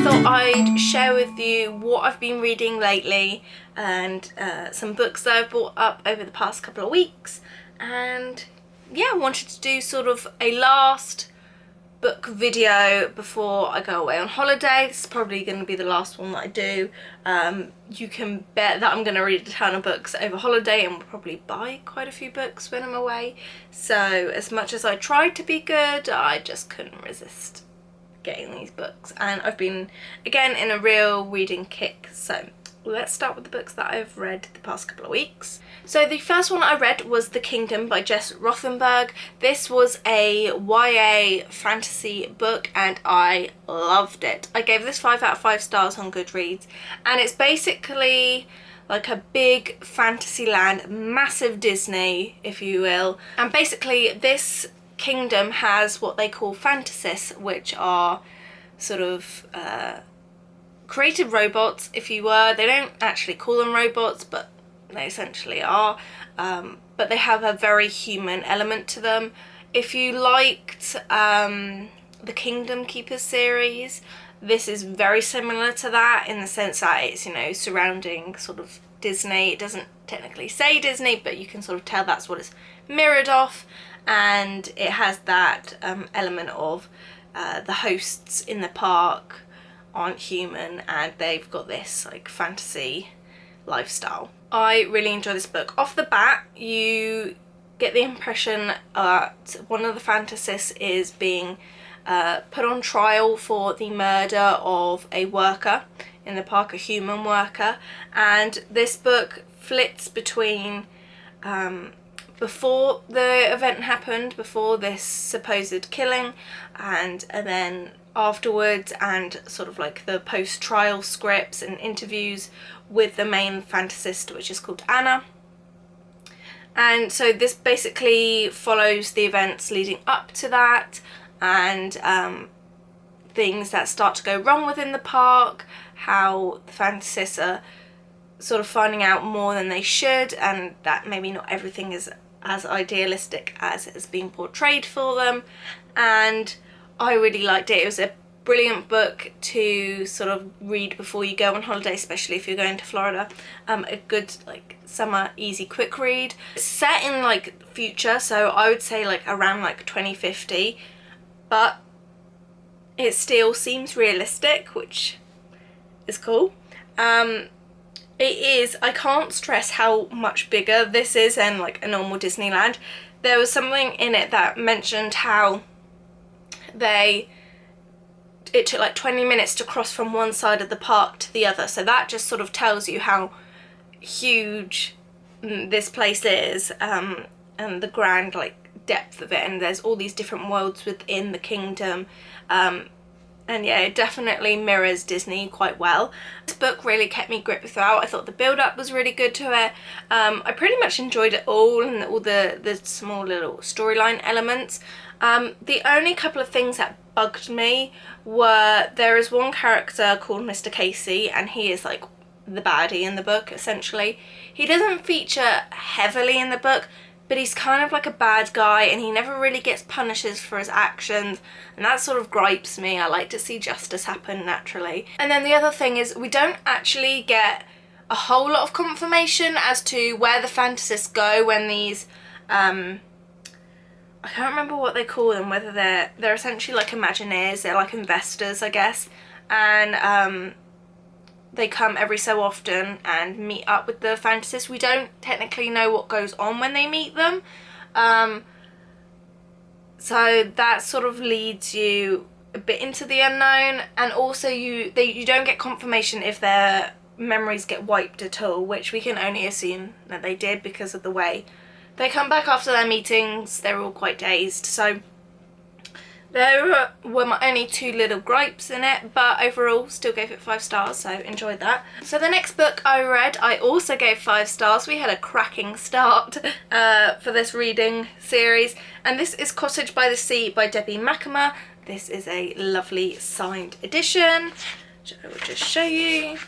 thought I'd share with you what I've been reading lately and some books that I've bought up over the past couple of weeks. And yeah, I wanted to do sort of a last book video before I go away on holiday. This is probably going to be the last one that I do. You can bet that I'm going to read a ton of books over holiday and will probably buy quite a few books when I'm away. So as much as I tried to be good, I just couldn't resist getting these books, and I've been again in a real reading kick. So let's start with the books that I've read the past couple of weeks. So the first one I read was The Kingdom by Jess Rothenberg. This was a YA fantasy book and I loved it. I gave this 5 out of 5 stars on Goodreads, and it's basically like a big fantasy land, massive Disney if you will, and basically this kingdom has what they call fantasists, which are sort of created robots, if you were. They don't actually call them robots, but they essentially are. But they have a very human element to them. If you liked the Kingdom Keepers series, this is very similar to that in the sense that it's, you know, surrounding sort of Disney. It doesn't technically say Disney, but you can sort of tell that's what it's mirrored off. And it has that element of the hosts in the park aren't human and they've got this like fantasy lifestyle. I really enjoy this book. Off the bat, you get the impression that one of the fantasists is being put on trial for the murder of a worker in the park, a human worker, and this book flits between before the event happened, before this supposed killing, and then afterwards, and sort of like the post-trial scripts and interviews with the main fantasist, which is called Anna. And so this basically follows the events leading up to that, and things that start to go wrong within the park, how the fantasists are sort of finding out more than they should, and that maybe not everything is as idealistic as it has been portrayed for them. And I really liked it. It was a brilliant book to sort of read before you go on holiday, especially if you're going to Florida. A good like summer easy quick read. It's set in like future, so I would say like around like 2050, but it still seems realistic, which is cool. It is, I can't stress how much bigger this is than like a normal Disneyland. There was something in it that mentioned how it took like 20 minutes to cross from one side of the park to the other, so that just sort of tells you how huge this place is, and the grand like depth of it, and there's all these different worlds within the kingdom. And yeah, it definitely mirrors Disney quite well. This book really kept me gripped throughout. I thought the build-up was really good to it. I pretty much enjoyed it all, and all the small little storyline elements. The only couple of things that bugged me were, there is one character called Mr. Casey, and he is like the baddie in the book, essentially. He doesn't feature heavily in the book, but he's kind of like a bad guy, and he never really gets punishes for his actions, and that sort of gripes me. I like to see justice happen naturally. And then the other thing is, we don't actually get a whole lot of confirmation as to where the fantasists go when these I can't remember what they call them, whether they're essentially like Imagineers, they're like investors, I guess, and they come every so often and meet up with the fantasists. We don't technically know what goes on when they meet them, so that sort of leads you a bit into the unknown, and also you don't get confirmation if their memories get wiped at all, which we can only assume that they did because of the way they come back after their meetings. They're all quite dazed. So there were my only 2 little gripes in it, but overall still gave it 5 stars, so enjoyed that. So the next book I read, I also gave 5 stars. We had a cracking start for this reading series, and this is Cottage by the Sea by Debbie Macama. This is a lovely signed edition, which I will just show you.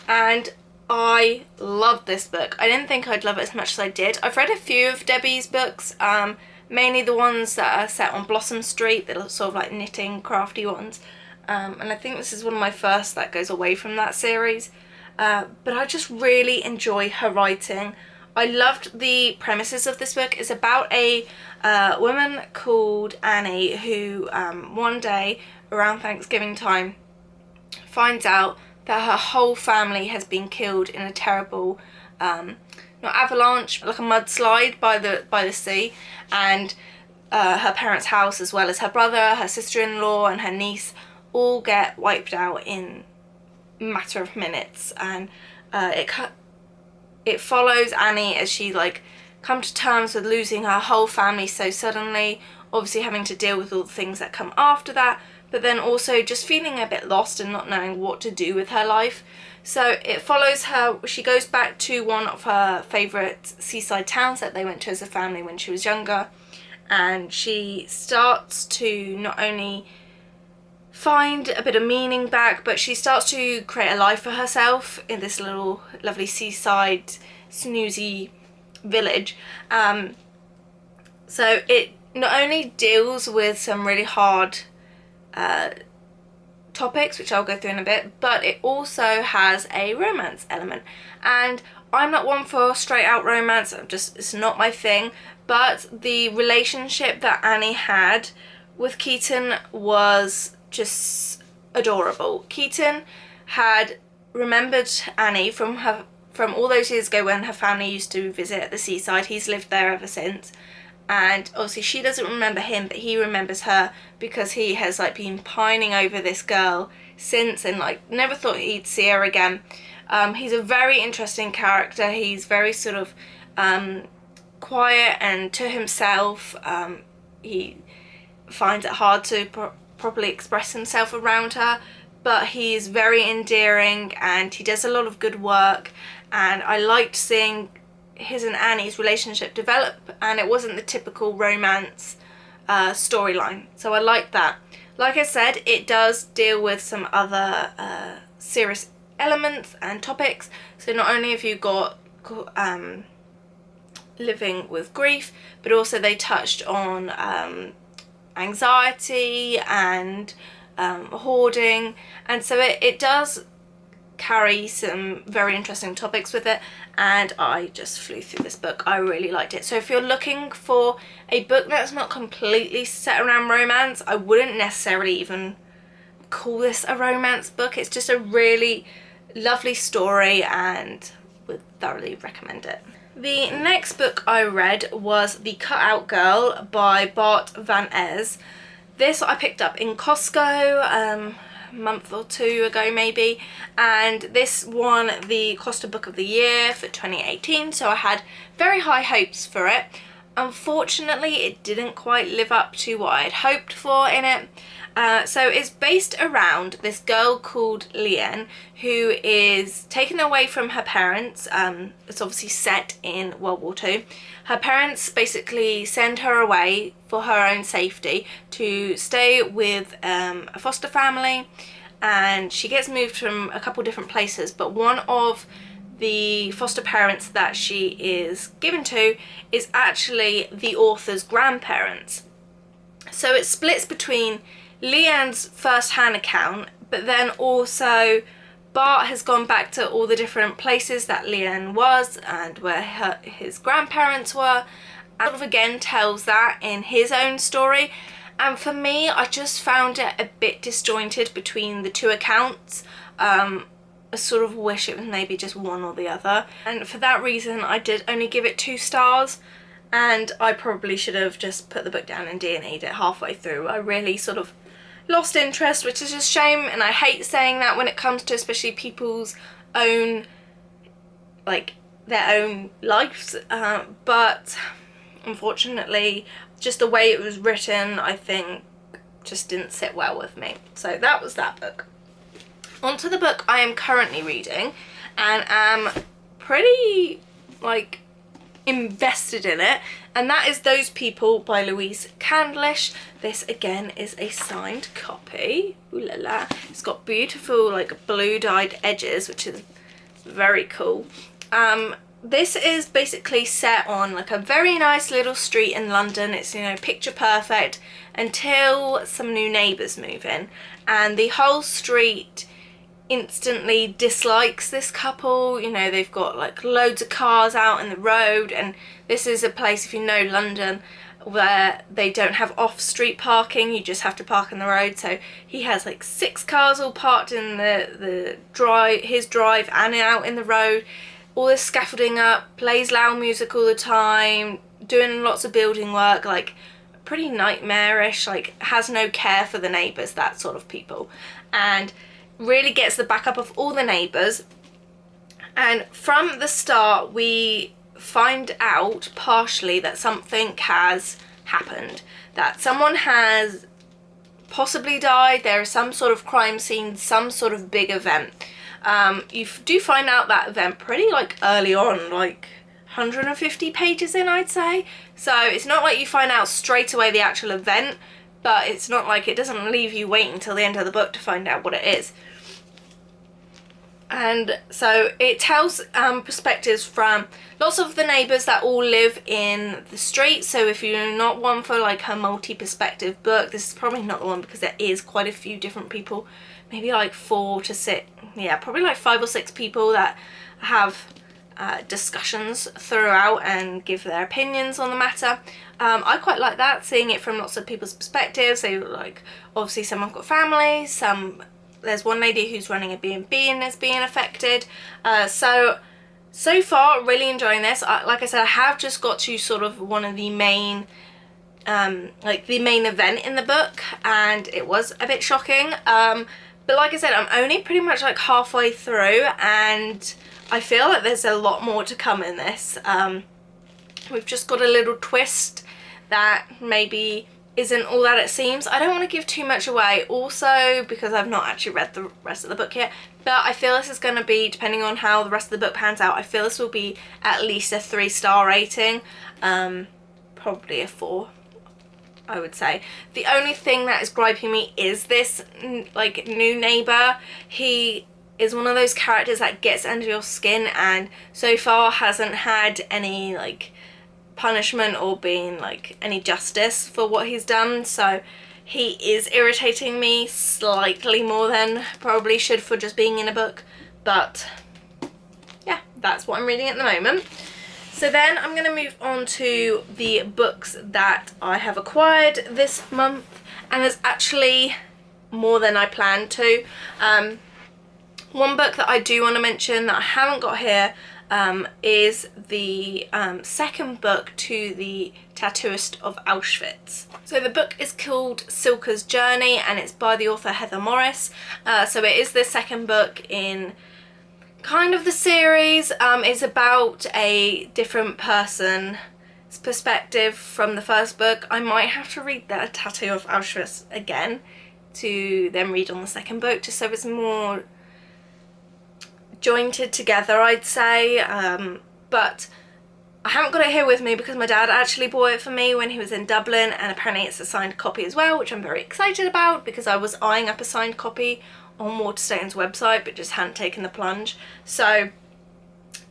And I love this book. I didn't think I'd love it as much as I did. I've read a few of Debbie's books, mainly the ones that are set on Blossom Street, that are sort of like knitting, crafty ones. and I think this is one of my first that goes away from that series, but I just really enjoy her writing. I loved the premises of this book. It's about a woman called Annie who one day around Thanksgiving time finds out that her whole family has been killed in a terrible not avalanche, but like a mudslide by the sea, and her parents' house, as well as her brother, her sister-in-law and her niece, all get wiped out in a matter of minutes. And it follows Annie as she like come to terms with losing her whole family so suddenly, obviously having to deal with all the things that come after that, but then also just feeling a bit lost and not knowing what to do with her life. So it follows her. She goes back to one of her favourite seaside towns that they went to as a family when she was younger, and she starts to not only find a bit of meaning back, but she starts to create a life for herself in this little lovely seaside snoozy village. So it not only deals with some really hard topics, which I'll go through in a bit, but it also has a romance element. And I'm not one for straight out romance, it's not my thing, but the relationship that Annie had with Keaton was just adorable. Keaton had remembered Annie from all those years ago when her family used to visit at the seaside. He's lived there ever since, and obviously she doesn't remember him, but he remembers her because he has like been pining over this girl since, and like never thought he'd see her again. He's a very interesting character. He's very sort of quiet and to himself. He finds it hard to properly express himself around her, but he's very endearing and he does a lot of good work, and I liked seeing his and Annie's relationship develop, and it wasn't the typical romance storyline, so I liked that. Like I said, it does deal with some other serious elements and topics. So not only have you got living with grief, but also they touched on anxiety and hoarding, and so it does carry some very interesting topics with it, and I just flew through this book. I really liked it. So if you're looking for a book that's not completely set around romance, I wouldn't necessarily even call this a romance book. It's just a really lovely story and would thoroughly recommend it. The next book I read was The Cutout Girl by Bart Van Es. This I picked up in Costco a month or two ago maybe, and this won the Costa Book of the Year for 2018, so I had very high hopes for it. Unfortunately, it didn't quite live up to what I'd hoped for in it. So it's based around this girl called Leanne who is taken away from her parents. It's obviously set in World War II. Her parents basically send her away for her own safety to stay with a foster family, and she gets moved from a couple different places, but one of the foster parents that she is given to is actually the author's grandparents. So it splits between Leanne's first-hand account, but then also Bart has gone back to all the different places that Leanne was and where his grandparents were, and sort of again tells that in his own story. And for me, I just found it a bit disjointed between the two accounts. I sort of wish it was maybe just one or the other, and for that reason I did only give it 2 stars, and I probably should have just put the book down and D&A'd it halfway through. I really sort of lost interest, which is a shame, and I hate saying that when it comes to especially people's own, like, their own lives, but unfortunately just the way it was written, I think, just didn't sit well with me. So that was that book. Onto the book I am currently reading and am pretty, like, invested in it, and that is Those People by Louise Candlish. This again is a signed copy. Ooh la la. It's got beautiful like blue dyed edges, which is very cool. this is basically set on like a very nice little street in London. It's, you know, picture perfect until some new neighbours move in, and the whole street instantly dislikes this couple. You know, they've got like loads of cars out in the road, and this is a place, if you know London, where they don't have off-street parking. You just have to park on the road. So he has like 6 cars all parked in his drive and out in the road. All this scaffolding up, plays loud music all the time, doing lots of building work, like pretty nightmarish, like has no care for the neighbours, that sort of people, and really gets the backup of all the neighbours. And from the start we find out partially that something has happened, that someone has possibly died. There is some sort of crime scene, some sort of big event. You do find out that event pretty like early on, like 150 pages in, I'd say. So it's not like you find out straight away the actual event, but it's not like it doesn't leave you waiting until the end of the book to find out what it is. And so it tells perspectives from lots of the neighbours that all live in the street. So if you're not one for like a multi-perspective book, this is probably not the one, because there is quite a few different people, maybe like 4 to 6, yeah, probably like 5 or 6 people that have discussions throughout and give their opinions on the matter. I quite like that, seeing it from lots of people's perspectives. So like obviously some have got families, there's one lady who's running a B&B and is being affected. So far really enjoying this. Like I said, I have just got to sort of one of the main like the main event in the book, and it was a bit shocking. But like I said, I'm only pretty much like halfway through, and I feel like there's a lot more to come in this. We've just got a little twist that maybe isn't all that it seems. I don't want to give too much away also, because I've not actually read the rest of the book yet, but I feel this is going to be, depending on how the rest of the book pans out, I feel this will be at least a 3-star rating, probably a 4, I would say. The only thing that is griping me is this like new neighbour. He is one of those characters that gets under your skin, and so far hasn't had any like punishment or been like any justice for what he's done. So he is irritating me slightly more than probably should for just being in a book. But yeah, that's what I'm reading at the moment. So then I'm going to move on to the books that I have acquired this month, and there's actually more than I planned to. One book that I do want to mention that I haven't got here is the second book to the Tattooist of Auschwitz. So the book is called Silke's Journey, and it's by the author Heather Morris. So it is the second book in kind of the series. It's about a different person's perspective from the first book. I might have to read the Tattoo of Auschwitz again to then read on the second book, just so it's more jointed together, I'd say. But I haven't got it here with me because my dad actually bought it for me when he was in Dublin, and apparently it's a signed copy as well, which I'm very excited about, because I was eyeing up a signed copy on Waterstone's website but just hadn't taken the plunge. So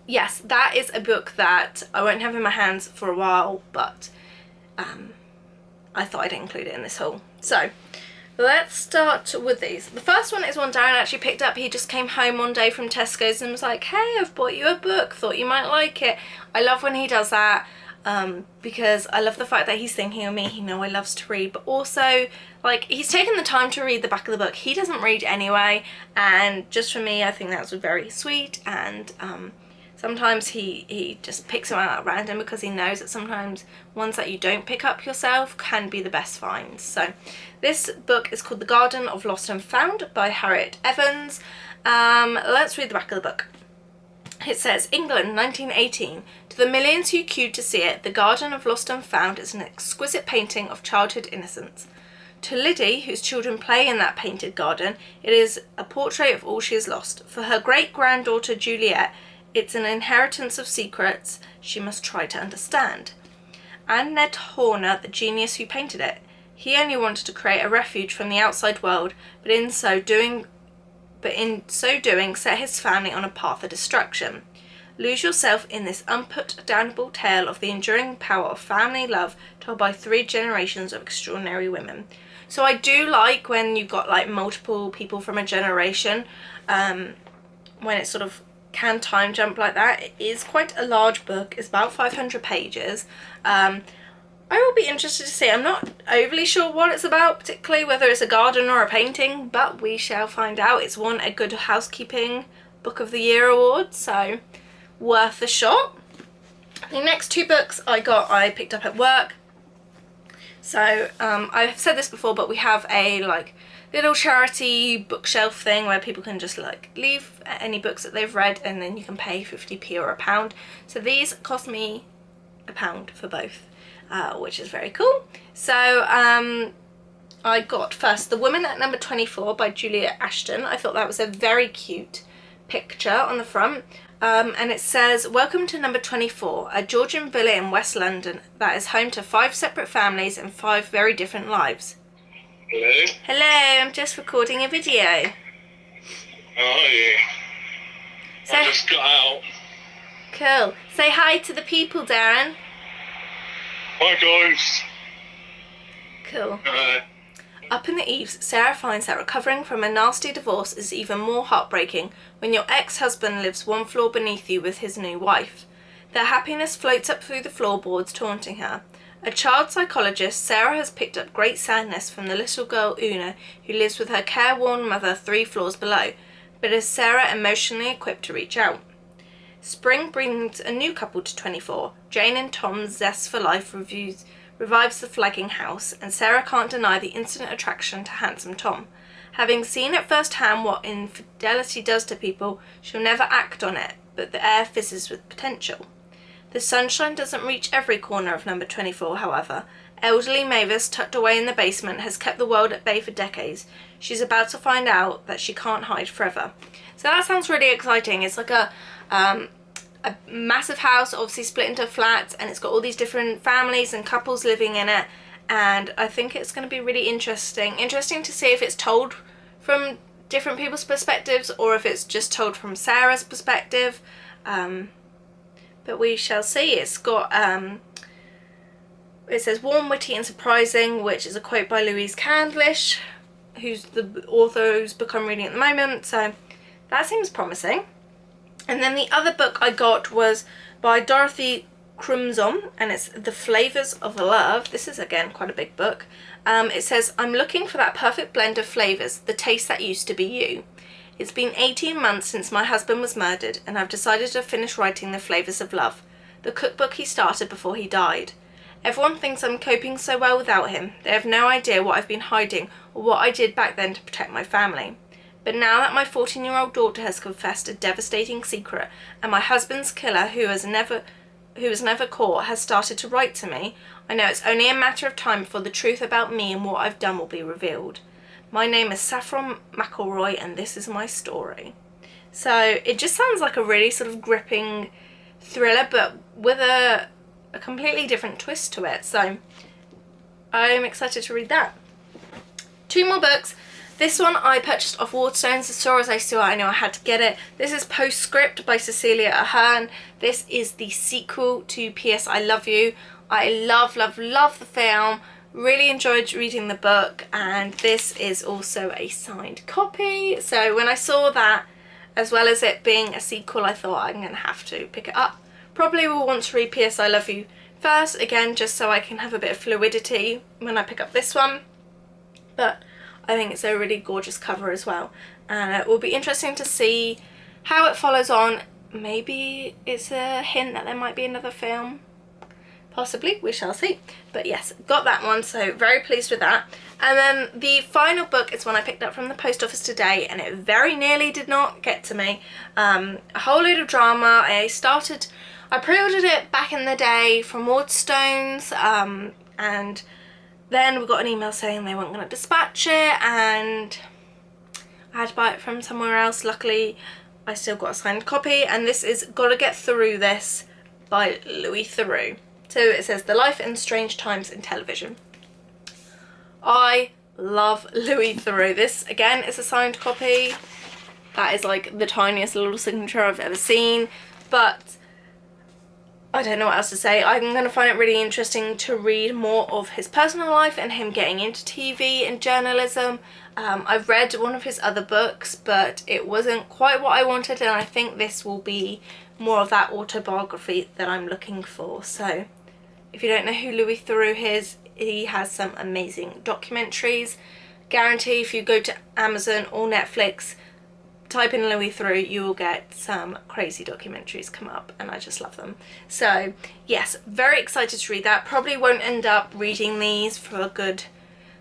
yes, that is a book that I won't have in my hands for a while, but I thought I'd include it in this haul. So let's start with these. The first one is one Darren actually picked up. He just came home one day from Tesco's and was like, hey, I've bought you a book, thought you might like it. I love when he does that, because I love the fact that he's thinking of me. He knows I loves to read, but also like he's taken the time to read the back of the book. He doesn't read anyway, and just for me I think that was very sweet. And sometimes he just picks them out at random, because he knows that sometimes ones that you don't pick up yourself can be the best finds. So this book is called The Garden of Lost and Found by Harriet Evans. Let's read the back of the book. It says, England, 1918. To the millions who queued to see it, The Garden of Lost and Found is an exquisite painting of childhood innocence. To Liddy, whose children play in that painted garden, it is a portrait of all she has lost. For her great-granddaughter Juliet, it's an inheritance of secrets she must try to understand. And Ned Horner, the genius who painted it, he only wanted to create a refuge from the outside world, but in so doing set his family on a path of destruction. Lose yourself in this unput-downable tale of the enduring power of family love told by 3 generations of extraordinary women. So I do like when you've got like multiple people from a generation, when it sort of can time jump like that. It is quite a large book. It's about 500 pages. I will be interested to see. I'm not overly sure what it's about, particularly whether it's a garden or a painting, but we shall find out. It's won a Good Housekeeping Book of the Year award, so worth a shot. The next 2 books I picked up at work. So I've said this before, but we have a like little charity bookshelf thing where people can just like leave any books that they've read, and then you can pay 50p or £1. So these cost me £1 for both. Which is very cool. So I got first The Woman at Number 24 by Julia Ashton. I thought that was a very cute picture on the front. And it says, "Welcome to Number 24, a Georgian villa in West London that is home to 5 separate families and 5 very different lives." Hello? Hello, I'm just recording a video. Oh, yeah. So, I just got out. cool. Say hi to the people, Darren. Hi, guys. Cool. Up in the eaves, Sarah finds that recovering from a nasty divorce is even more heartbreaking when your ex-husband lives 1 floor beneath you with his new wife. Their happiness floats up through the floorboards, taunting her. A child psychologist, Sarah has picked up great sadness from the little girl Una, who lives with her careworn mother 3 floors below, but is Sarah emotionally equipped to reach out? Spring brings a new couple to 24. Jane and Tom's zest for life revives the flagging house, and Sarah can't deny the instant attraction to handsome Tom. Having seen at first hand what infidelity does to people, she'll never act on it, but the air fizzes with potential. The sunshine doesn't reach every corner of Number 24, however. Elderly Mavis, tucked away in the basement, has kept the world at bay for decades. She's about to find out that she can't hide forever. So that sounds really exciting. It's like a massive house, obviously split into flats, and it's got all these different families and couples living in it, and I think it's going to be really interesting to see if it's told from different people's perspectives or if it's just told from Sarah's perspective, but we shall see. It's got it says warm, witty and surprising, which is a quote by Louise Candlish, who's the author whose book I'm reading at the moment, so that seems promising. And then the other book I got was by Dorothy Crumzon, and it's The Flavours of Love. This is, again, quite a big book. It says, "I'm looking for that perfect blend of flavours, the taste that used to be you. It's been 18 months since my husband was murdered, and I've decided to finish writing The Flavours of Love, the cookbook he started before he died. Everyone thinks I'm coping so well without him. They have no idea what I've been hiding or what I did back then to protect my family. But now that my 14-year-old daughter has confessed a devastating secret, and my husband's killer, who was never caught, has started to write to me, I know it's only a matter of time before the truth about me and what I've done will be revealed. My name is Saffron McElroy, and this is my story." So it just sounds like a really sort of gripping thriller, but with a completely different twist to it. So I'm excited to read that. 2 more books. This one I purchased off Waterstones. As soon as I saw it, I knew I had to get it. This is Postscript by Cecilia Ahern. This is the sequel to P.S. I Love You. I love the film. Really enjoyed reading the book, and this is also a signed copy. So when I saw that, as well as it being a sequel, I thought I'm going to have to pick it up. Probably will want to read P.S. I Love You first, again, just so I can have a bit of fluidity when I pick up this one. But I think it's a really gorgeous cover as well, and it will be interesting to see how it follows on. Maybe it's a hint that there might be another film. Possibly, we shall see. But yes, got that one, so very pleased with that. And then the final book is one I picked up from the post office today, and it very nearly did not get to me. A whole load of drama. I pre-ordered it back in the day from Waterstones, and then we got an email saying they weren't going to dispatch it, and I had to buy it from somewhere else. Luckily, I still got a signed copy, and this is Gotta Get Through This by Louis Theroux. So it says, The Life and Strange Times in Television. I love Louis Theroux. This, again, is a signed copy. That is like the tiniest little signature I've ever seen. but I don't know what else to say. I'm going to find it really interesting to read more of his personal life and him getting into TV and journalism. I've read one of his other books, but it wasn't quite what I wanted, and I think this will be more of that autobiography that I'm looking for. So if you don't know who Louis Theroux is, he has some amazing documentaries. Guarantee if you go to Amazon or Netflix, type in Louis Theroux, you will get some crazy documentaries come up, and I just love them. So yes, very excited to read that. Probably won't end up reading these for a good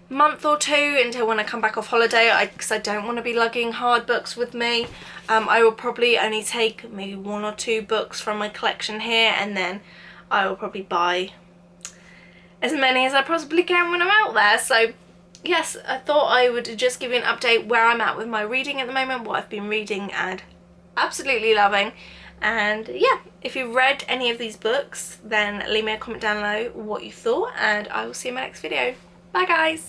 month or two until when I come back off holiday, because I don't want to be lugging hard books with me. I will probably only take maybe 1 or 2 books from my collection here, and then I will probably buy as many as I possibly can when I'm out there. So yes, I thought I would just give you an update where I'm at with my reading at the moment, what I've been reading and absolutely loving. And yeah, if you've read any of these books, then leave me a comment down below what you thought, and I will see you in my next video. Bye guys!